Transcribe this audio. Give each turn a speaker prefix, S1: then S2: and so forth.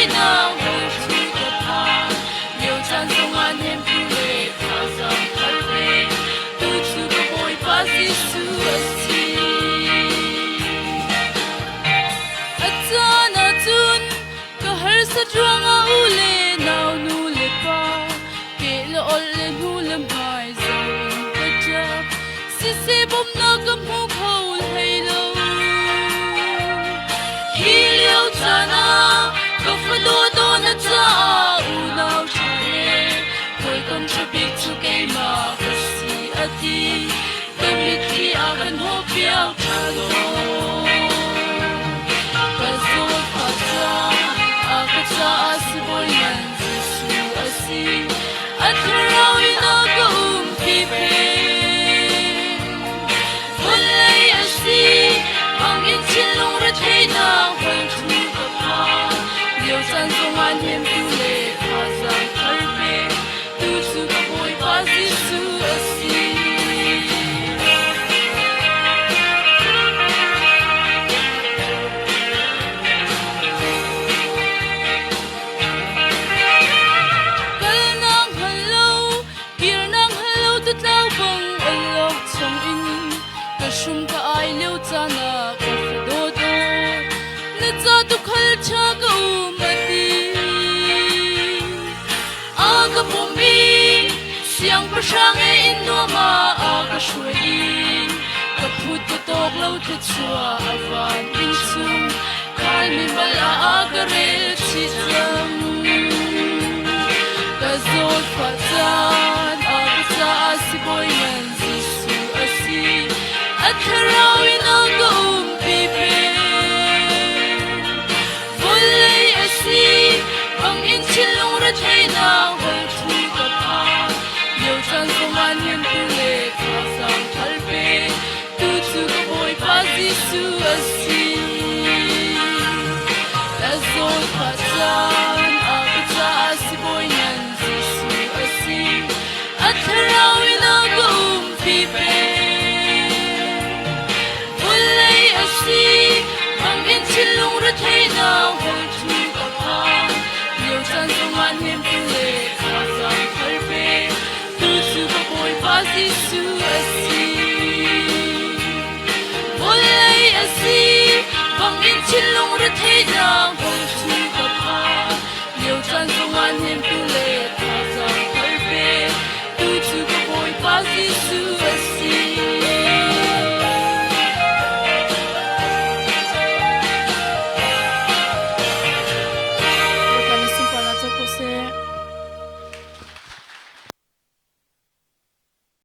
S1: thấy nào hồi thu tập hà nhiều chan sông an hem tu lệ thao dòng thật về tu chu có bồi ba Giêsu asi atana tun ka har sa dranga ule nào nu le pa ke lo ol le nu lam hai zo in ka jap si se bom na ka mu khol hay lo Hilio chana ka falo do na cha u nau chane koi kon chapik chu ke ma ka si ati kamiti akan ho piao chalo ka zo ka cha akacha asiboy man Jesu asi at harawi na ka pipe walay asi ang inchilong ratay na hong thu ka pa liêu san song an hem tu le pa sang karpe tu chu ka boy pa Jesu asi kal nang hello kir nang hello tu tlau bang alok chong in ka shum ka ai liêu chana ka do do na cha tu khal cha ka umati aga pumi siang pa sang e in no ma aga shwai ka phut ka tok lo te chua avan in chung kal min bala aga rel chi jam ka zol fa chan aga cha asiboy man Jesu asi at harawin aga pipe volay asi ang inchilong ratay na hong thu ka pa liêu chan song an hem tu le ka sang kalpe tu chu ka boy pa Jesu asi ka zol fa